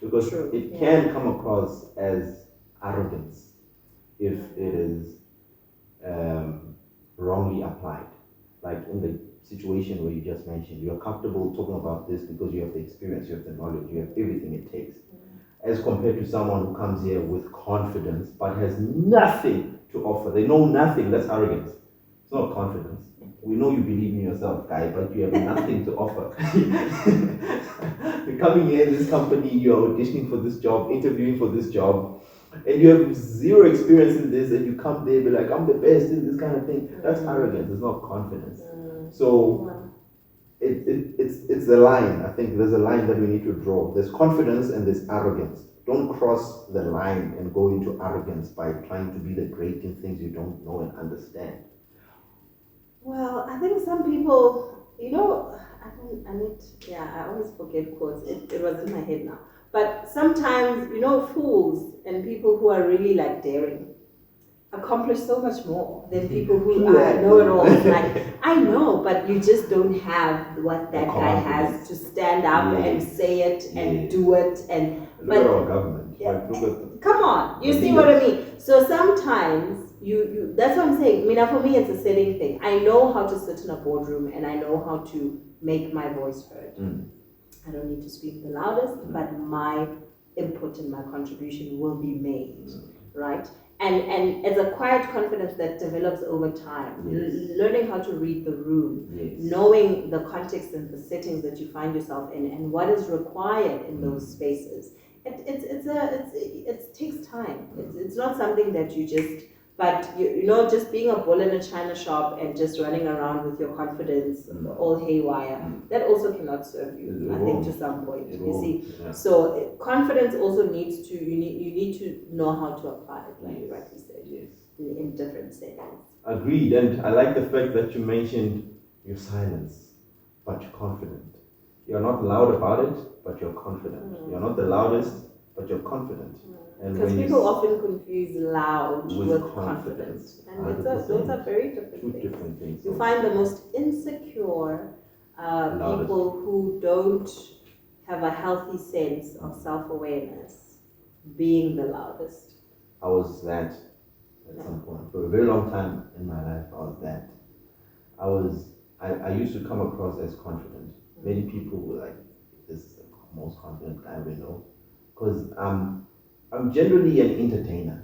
Because True, it yeah. can come across as arrogance if it is wrongly applied. Like in the situation where you just mentioned, you're comfortable talking about this because you have the experience, you have the knowledge, you have everything it takes. As compared to someone who comes here with confidence but has nothing to offer. They know nothing, that's arrogance. It's not confidence. We know you believe in yourself, guy, but you have nothing to offer. You're coming here in this company, you're auditioning for this job, interviewing for this job, and you have zero experience in this, and you come there and be like, I'm the best in this kind of thing. That's arrogance, it's not confidence. So it's a line. I think there's a line that we need to draw. There's confidence and there's arrogance. Don't cross the line and go into arrogance by trying to be the great in things you don't know and understand. Well, I think some people, I always forget quotes. It was in my head now. But sometimes, fools and people who are really like daring accomplish so much more than people who know it all. Like, I know, but you just don't have what that guy has to stand up and say it and do it. And look at our government. Yeah, Like, look at come on, you see what I mean? So sometimes you that's what I'm saying. For me it's a setting thing. I know how to sit in a boardroom and I know how to make my voice heard. I don't need to speak the loudest, but my input and my contribution will be made, right? And it's a quiet confidence that develops over time. Learning how to read the room, knowing the context and the settings that you find yourself in, and what is required in those spaces. It takes time. It's not something that you just. But just being a bull in a china shop and just running around with your confidence all haywire, that also cannot serve you. I think to some point, you see. Yeah. So confidence also needs to you need to know how to apply it, like you rightly said, in different settings. Agreed, and I like the fact that you mentioned your silence, but you're confident. You're not loud about it, but you're confident. You're not the loudest, but you're confident. Because people often confuse loud with confidence. And those are very different things. You find the most insecure people who don't have a healthy sense of self-awareness being the loudest. I was that at some point. For a very long time in my life, I was that. I used to come across as confident. Many people were like, this is the most confident guy we know. Because I'm generally an entertainer.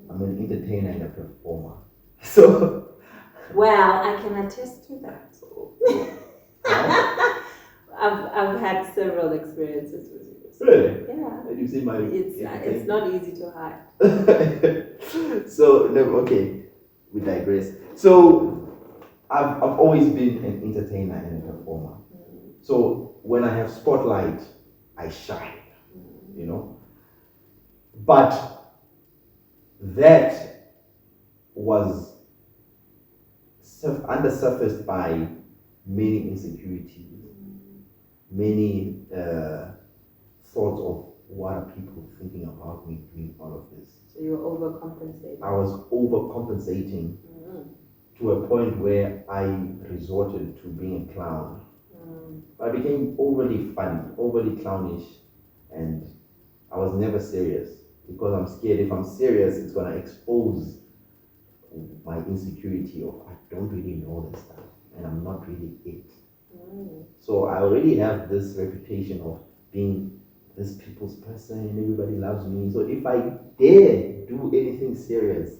I'm an entertainer and a performer. So. Well, I can attest to that. I've had several experiences with you. Really? Yeah. And you see my. It's not easy to hide. So no, okay, we digress. So I've always been an entertainer and a performer. So when I have spotlight, I shine. But that was undersurfaced by many insecurities, many thoughts of what are people thinking about me doing all of this. So you were overcompensating. I was overcompensating to a point where I resorted to being a clown. I became overly funny, overly clownish, and I was never serious because I'm scared if I'm serious, it's going to expose my insecurity of I don't really know this stuff and I'm not really it. So I already have this reputation of being this people's person, everybody loves me. So if I dare do anything serious,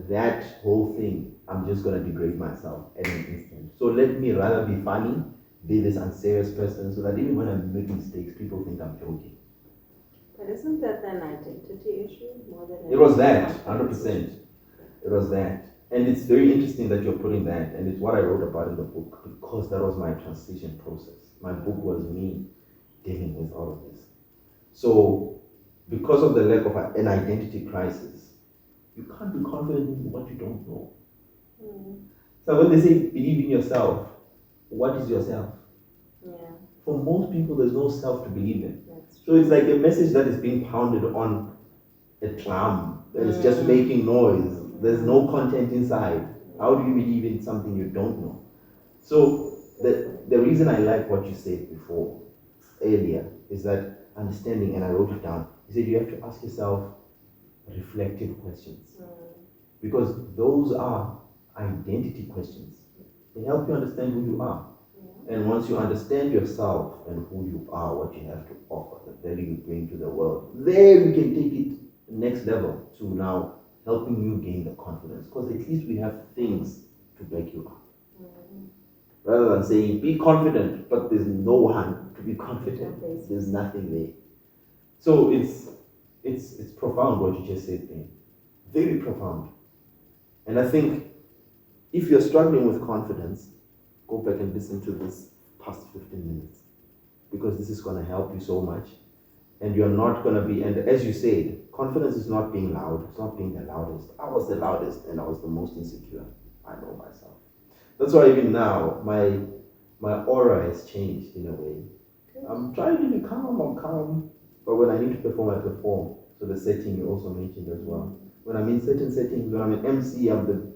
that whole thing, I'm just gonna degrade myself at an instant. So let me rather be funny, be this unserious person, so that even when I make mistakes, people think I'm joking. But isn't that an identity issue more than It was that, confidence 100%. issue? It was that. And it's very interesting that you're putting that, and it's what I wrote about in the book, because that was my transition process. My book was me dealing with all of this. So, because of the lack of an identity crisis, you can't be confident in what you don't know. So when they say believe in yourself, what is yourself? Yeah, For most people, there's no self to believe in. that's So it's like a message that is being pounded on a drum that is just making noise. There's no content inside. How do you believe in something you don't know? So the reason I like what you said before, earlier, is that understanding, and I wrote it down. You said you have to ask yourself reflective questions, because those are identity questions. They help you understand who you are. And once you understand yourself and who you are, what you have to offer, the value you bring to the world, then we can take it next level to now helping you gain the confidence. Because at least we have things to back you up. Rather than saying be confident, but there's no one to be confident. There's nothing there. So it's profound what you just said there. Very profound. And I think if you're struggling with confidence, go back and listen to this past 15 minutes, because this is going to help you so much. And you're not going to be, and as you said, confidence is not being loud. It's not being the loudest. I was the loudest and I was the most insecure. I know myself. That's why even now, my aura has changed in a way. I'm trying to be calm, I'm calm. But when I need to perform, I perform. So the setting you also mentioned as well. When I'm in certain settings, when I'm an MC, I'm the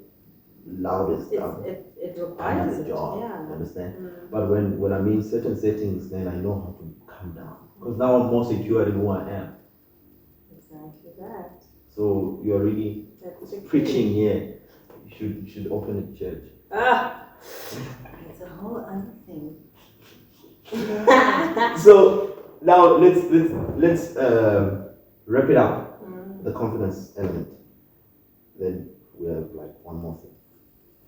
loudest. It requires the it, job, yeah. understand? But when I'm in certain settings, then I know how to calm down. Because now I'm more secure in who I am. Exactly that. So you're really That's the key. preaching here. You should open a church. It's a whole other thing. So now let's wrap it up. The confidence element. Then we have like one more thing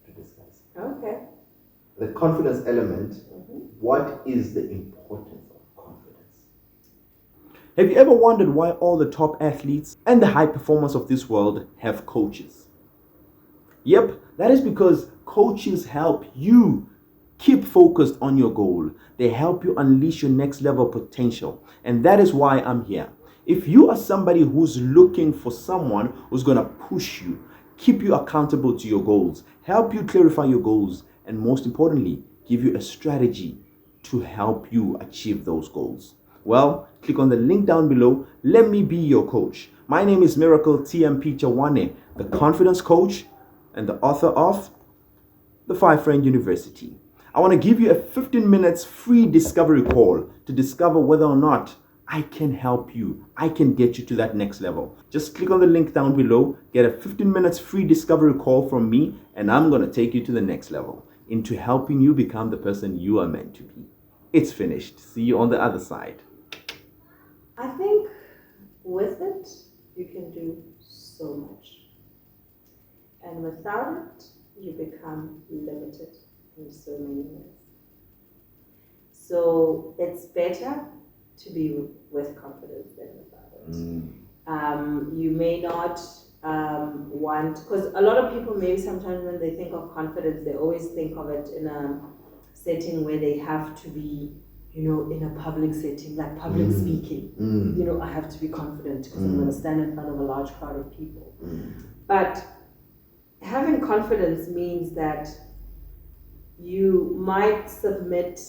to discuss. Okay. The confidence element. What is the importance of confidence? Have you ever wondered why all the top athletes and the high performers of this world have coaches? Yep, that is because coaches help you keep focused on your goal. They help you unleash your next level potential. And that is why I'm here. If you are somebody who's looking for someone who's going to push you, keep you accountable to your goals, help you clarify your goals, and most importantly, give you a strategy to help you achieve those goals, well, click on the link down below. Let me be your coach. My name is Miracle TMP Chawane, the confidence coach and the author of The 5 Friend University. I want to give you a 15 minutes free discovery call to discover whether or not I can help you. I can get you to that next level. Just click on the link down below, get a 15 minutes free discovery call from me, and I'm going to take you to the next level, into helping you become the person you are meant to be. It's finished. See you on the other side. I think with it, you can do so much. And without it, you become limited in so many ways. So it's better to be with confidence than without it. You may not want, because a lot of people maybe sometimes when they think of confidence, they always think of it in a setting where they have to be, in a public setting, like public speaking. I have to be confident because I'm going to stand in front of a large crowd of people. But having confidence means that you might submit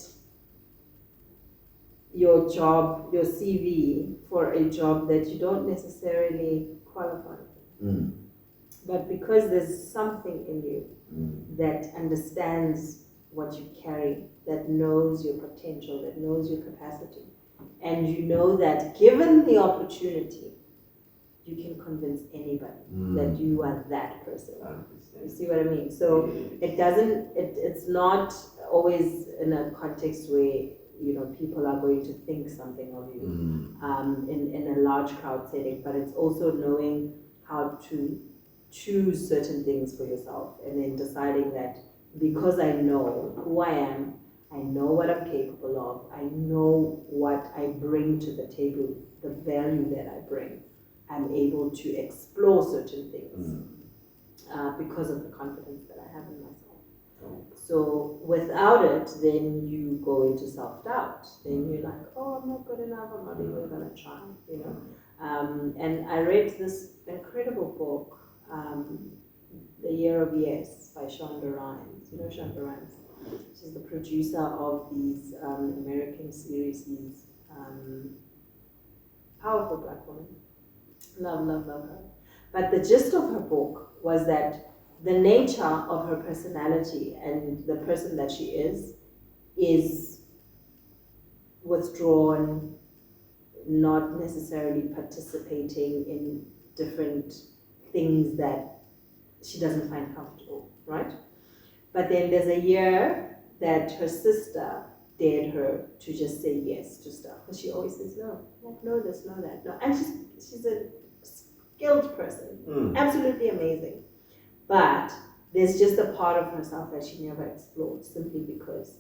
your job, your CV for a job that you don't necessarily qualify for. But because there's something in you that understands what you carry, that knows your potential, that knows your capacity, and you know that given the opportunity, you can convince anybody that you are that person. You see what I mean? So it's not always in a context where people are going to think something of you in a large crowd setting, but it's also knowing how to choose certain things for yourself and then deciding that because I know who I am, I know what I'm capable of, I know what I bring to the table, the value that I bring, I'm able to explore certain things because of the confidence that I have in myself. So without it, then you go into self-doubt. Then you're like, oh, I'm not good enough, I'm not even going to try, And I read this incredible book, The Year of Yes by Shonda Rhimes. You know Shonda Rhimes? She's the producer of these American series, these powerful black women. Love her. But the gist of her book was that the nature of her personality and the person that she is withdrawn, not necessarily participating in different things that she doesn't find comfortable, right? But then there's a year that her sister dared her to just say yes to stuff, because she always says no, like no this, no that, no. And she's a skilled person, absolutely amazing. But there's just a part of herself that she never explored simply because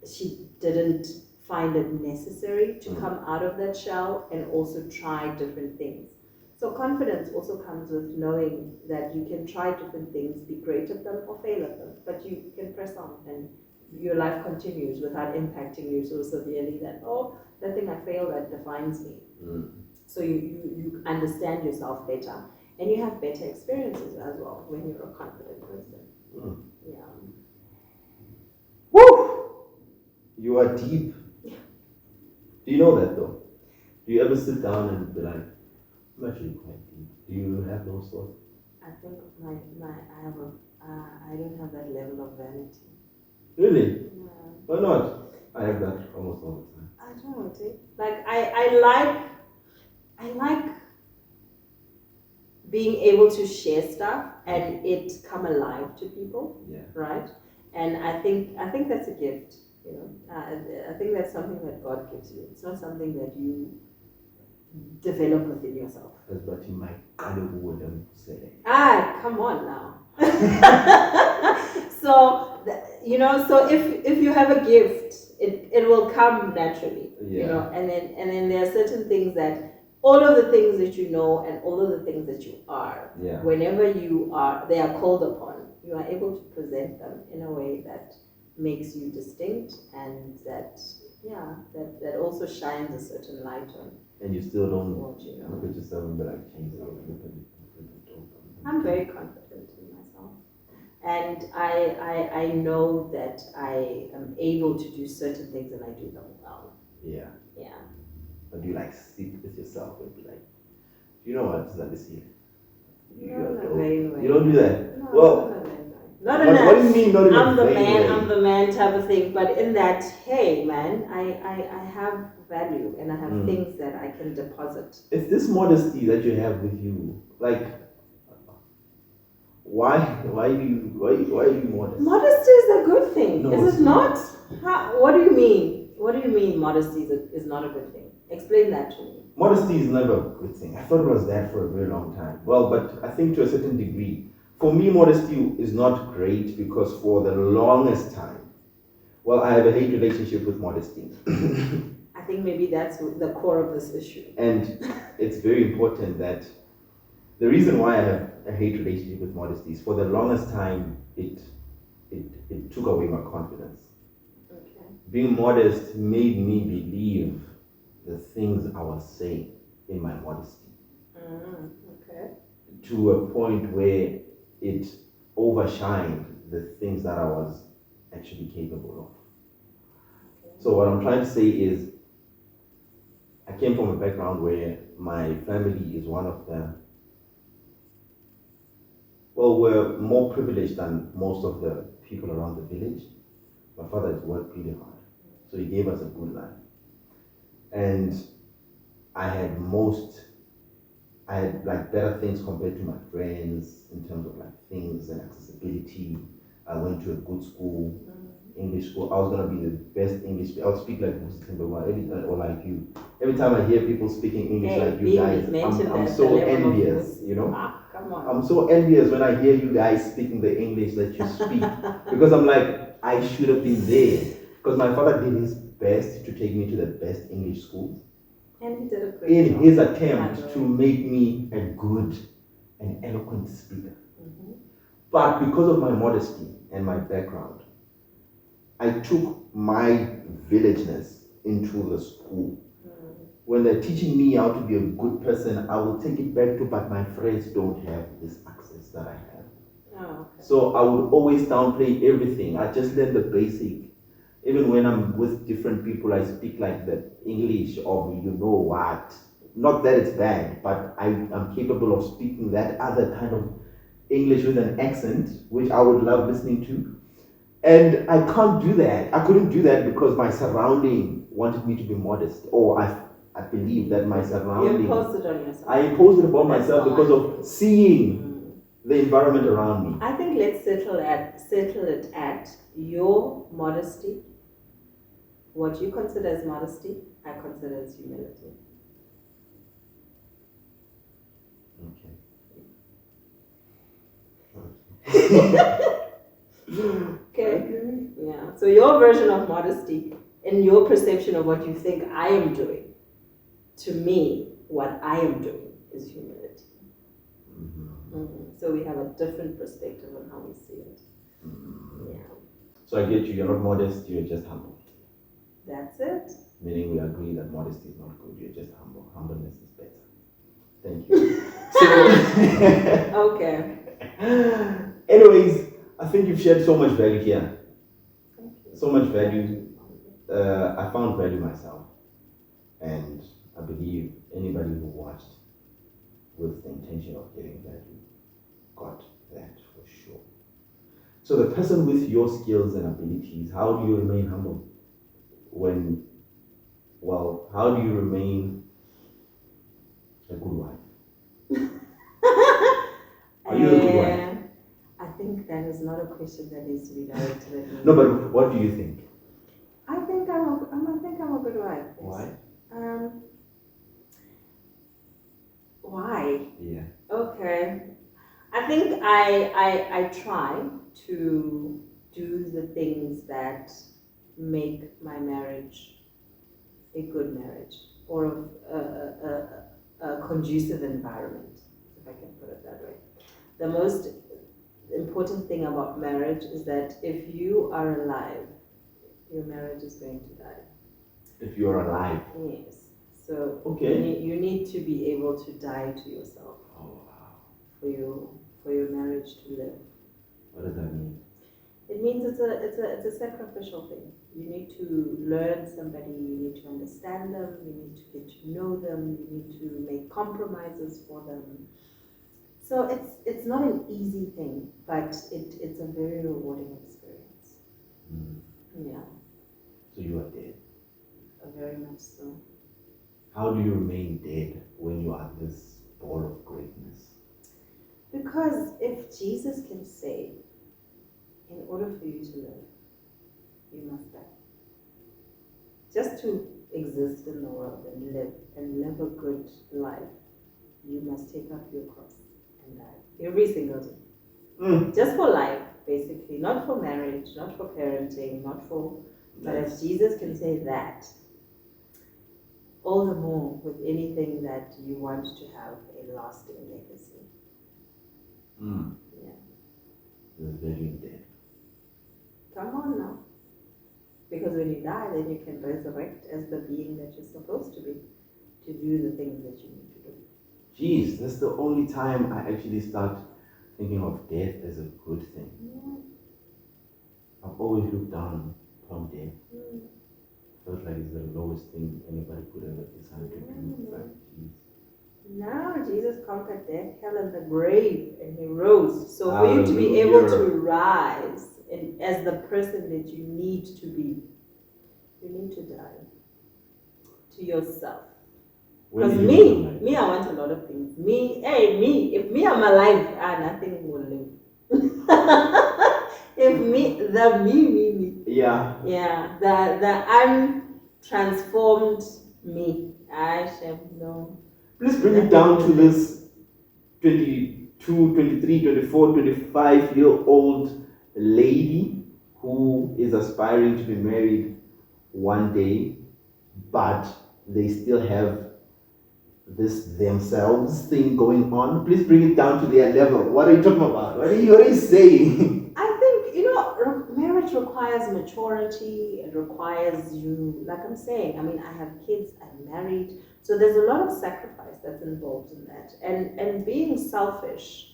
she didn't find it necessary to come out of that shell and also try different things. So confidence also comes with knowing that you can try different things, be great at them or fail at them, but you can press on and your life continues without impacting you so severely that, oh, that thing I failed at defines me. So you understand yourself better. And you have better experiences as well when you're a confident person. Yeah. Woo! You are deep. Do you know that though? Do you ever sit down and be like, I'm actually quite deep? Do you have those thoughts? I think I don't have that level of vanity. Really? Yeah. Why not? I have that almost all the time. I don't know, like I like being able to share stuff and it come alive to people, right? And I think that's a gift, I think that's something that God gives you. It's not something that you develop within yourself. That's what you might wouldn't say. Come on now. So so if you have a gift, it will come naturally, and then there are certain things that all of the things that you know and all of the things that you are, whenever they are called upon, you are able to present them in a way that makes you distinct and that also shines a certain light on. And you still don't look at yourself and be like, change it. I'm very confident in myself. And I know that I am able to do certain things and I do them well. Yeah. Or do you sit with yourself and be like, you know what, this year? You don't do that? No, well, not in that. What do you mean not in I'm the man type of thing, but in that, hey man, I have value and I have things that I can deposit. It's this modesty that you have with you, why are you modest? Modesty is a good thing, no, is it not? What do you mean? What do you mean modesty is not a good thing? Explain that to me. Modesty is never a good thing. I thought it was that for a very long time. Well, but I think to a certain degree, for me, modesty is not great because for the longest time, I have a hate relationship with modesty. I think maybe that's the core of this issue. And it's very important that the reason why I have a hate relationship with modesty is for the longest time, it took away my confidence. Okay. Being modest made me believe the things I was saying in my modesty. Okay. To a point where it overshined the things that I was actually capable of. Okay. So what I'm trying to say is, I came from a background where my family is one of the, we're more privileged than most of the people around the village. My father has worked really hard, so he gave us a good life. And I had better things compared to my friends in terms of things and accessibility. I went to a good school. English school, I was gonna be the best English. I would speak like Muslim, or like you. Every time I hear people speaking English Hey, like you being guys, mentioned I'm as so the level of envious. You know, Come on. I'm so envious when I hear you guys speaking the English that you speak because I'm like, I should have been there. Because my father did his best to take me to the best English schools And he did a great in job. his attempt to make me a good and eloquent speaker. Mm-hmm. But because of my modesty and my background, I took my villageness into the school. When they're teaching me how to be a good person, I will take it back to, but my friends don't have this access that I have. Oh, okay. So I would always downplay everything. I just learn the basic. Even when I'm with different people, I speak like the English of you know what. Not that it's bad, but I'm capable of speaking that other kind of English with an accent, which I would love listening to. And I can't do that. I couldn't do that because my surrounding wanted me to be modest. Or I believe that my surrounding... You imposed it on yourself. I imposed it upon myself because of seeing the environment around me. I think let's settle it at your modesty. What you consider as modesty, I consider as humility. Okay. Yeah. So your version of modesty and your perception of what you think I am doing, to me, what I am doing is humility. So we have a different perspective on how we see it. Yeah. So I get you. You're not modest. You're just humble. That's it. Meaning we agree that modesty is not good. You're just humble. Humbleness is better. Thank you. So, okay. Anyways, I think you've shared so much value here. Thank you. So much value. I found value myself. And I believe anybody who watched with the intention of getting value got that for sure. So the person with your skills and abilities, how do you remain humble? How do you remain a good wife? Are you a good wife? I think that is not a question that needs to be directed at me. No, but what do you think? I think I'm a good wife. Yes. Why? Why? Yeah. Okay. I think I try to do the things that make my marriage a good marriage, or a conducive environment, if I can put it that way. The most important thing about marriage is that if you are alive, your marriage is going to die. If you're alive. Yes. So okay. you need to be able to die to yourself. Oh wow. For your marriage to live. What does that mean? It means it's a sacrificial thing. You need to learn somebody, you need to understand them, you need to get to know them, you need to make compromises for them. So it's not an easy thing, but it's a very rewarding experience. Yeah. So you are dead. Very much so. How do you remain dead when you are this ball of greatness? Because if Jesus can say, in order for you to live, you must die. Just to exist in the world and live a good life, you must take up your cross and die every single day. Just for life, basically, not for marriage, not for parenting, not for. But if Jesus can say that, all the more with anything that you want to have a lasting legacy. Yeah. There's value in death. Come on now. Because when you die, then you can resurrect as the being that you're supposed to be, to do the things that you need to do. Jeez, that's the only time I actually start thinking of death as a good thing. Yeah. I've always looked down upon death. Felt like it's the lowest thing anybody could ever decide to do. But jeez. Now Jesus conquered death, hell, and the grave, and he rose. So for you to be able to rise and as the person that you need to be, you need to die to yourself. Because me, I want a lot of things. If me, I'm alive, nothing will live. If me. Yeah. Yeah, the untransformed me. I shall know. Please bring it down to this 22, 23, 24, 25-year-old lady who is aspiring to be married one day, but they still have this themselves thing going on. Please bring it down to their level. What are you talking about? What are you saying? I think, marriage requires maturity. It requires you, like I'm saying, I mean, I have kids, I'm married. So there's a lot of sacrifice that's involved in that. And being selfish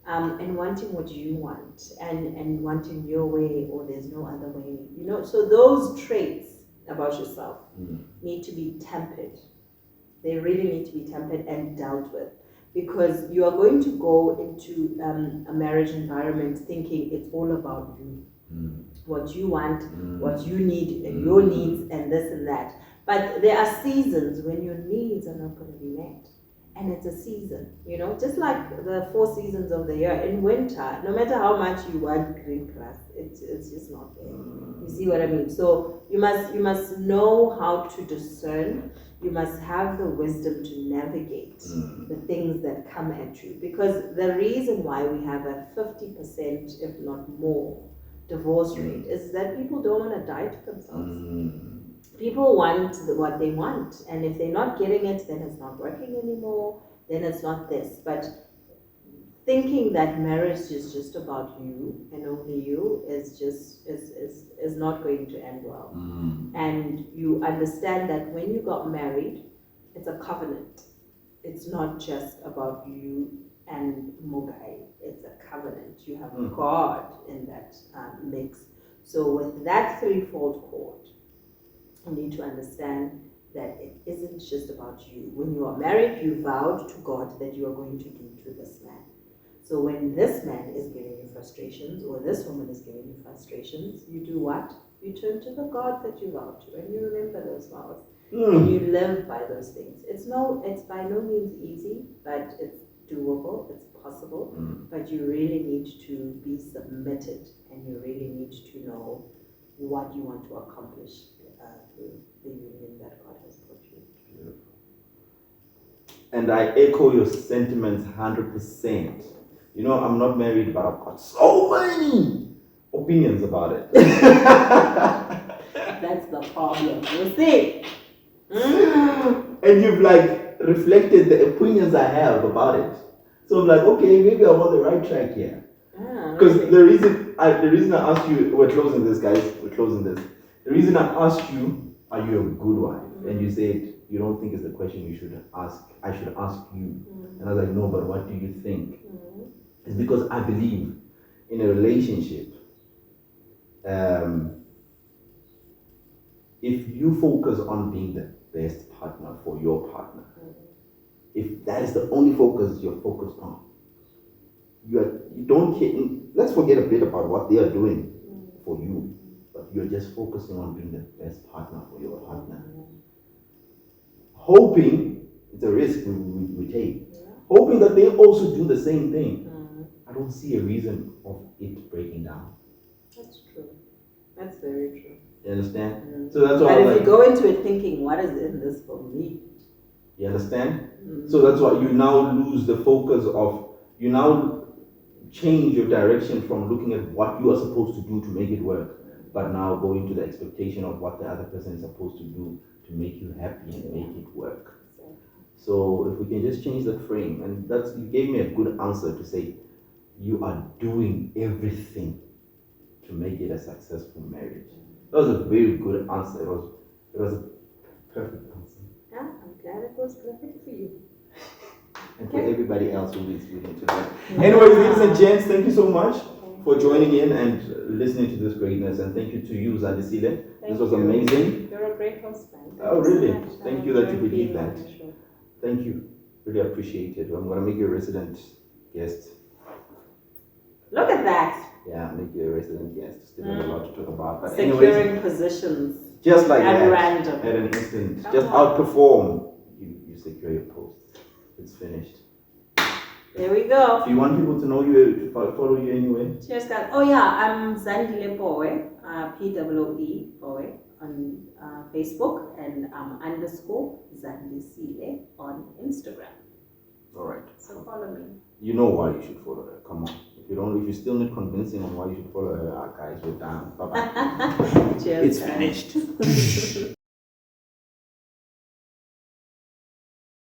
and wanting what you want and wanting your way or there's no other way, So those traits about yourself need to be tempered. They really need to be tempered and dealt with. Because you are going to go into a marriage environment thinking it's all about you, what you want, what you need, and your needs, and this and that. But there are seasons when your needs are not going to be met. And it's a season, just like the 4 seasons of the year. In winter, no matter how much you want green grass, it's just not there. You see what I mean? So you must know how to discern. You must have the wisdom to navigate the things that come at you. Because the reason why we have a 50%, if not more, divorce rate is that people don't want to die to themselves. People want what they want, and if they're not getting it, then it's not working anymore, then it's not this. But thinking that marriage is just about you and only you is not going to end well. And you understand that when you got married, it's a covenant. It's not just about you and Mugai. It's a covenant. You have God in that mix. So with that threefold cord, you need to understand that it isn't just about you. When you are married, you vowed to God that you are going to do to this man. So when this man is giving you frustrations or this woman is giving you frustrations, you do what? You turn to the God that you vowed to and you remember those vows. And you live by those things. It's by no means easy, but it's doable, it's possible. But you really need to be submitted and you really need to know what you want to accomplish through the union that God has put you. Beautiful. And I echo your sentiments 100%. I'm not married, but I've got so many opinions about it. That's the problem. You see? And you've reflected the opinions I have about it. So I'm like, okay, maybe I'm on the right track here. Because Really? the reason I asked you, we're closing this, guys. We're closing this. The reason I asked you, are you a good wife? And you said you don't think it's the question you should ask. I should ask you. And I was like, no, but what do you think? It's because I believe in a relationship. If you focus on being the best partner for your partner, if that is the only focus you're focused on, you don't care. Let's forget a bit about what they are doing for you, but you're just focusing on being the best partner for your partner. Hoping, it's a risk we take, hoping that they also do the same thing. I don't see a reason of it breaking down. That's true. That's very true. You understand? So that's why. But if you go into it thinking, what is in this for me? You understand? So that's why you now lose the focus of, you now change your direction from looking at what you are supposed to do to make it work, but now go into the expectation of what the other person is supposed to do to make you happy and make it work. So if we can just change the frame, and you gave me a good answer to say, you are doing everything to make it a successful marriage. That was a very good answer. It was a perfect answer. Yeah, I'm glad it was perfect for you. And for everybody else who is willing to learn. Anyways, ladies and gents, thank you so much for joining in and listening to this greatness. And thank you to you, Zandisile. This was amazing. You're a great host, man. Oh, really? Thank you that you believe that. Thank you. Really appreciate it. I'm going to make you a resident guest. Look at that. Yeah, make you a resident guest. Still have a lot to talk about. But securing positions. Just like at that. Random. At an instant. Just outperform. You secure your post. It's finished. There we go. Do you want people to know you, to follow you anywhere? Cheers, guys. Oh yeah, I'm Zandile Poe, Pwee Poe on Facebook, and underscore Zandisile on Instagram. All right. So follow me. You know why you should follow her. Come on. If you still need convincing on why you should follow her, guys, we're done. Bye bye. Cheers, It's guys. finished.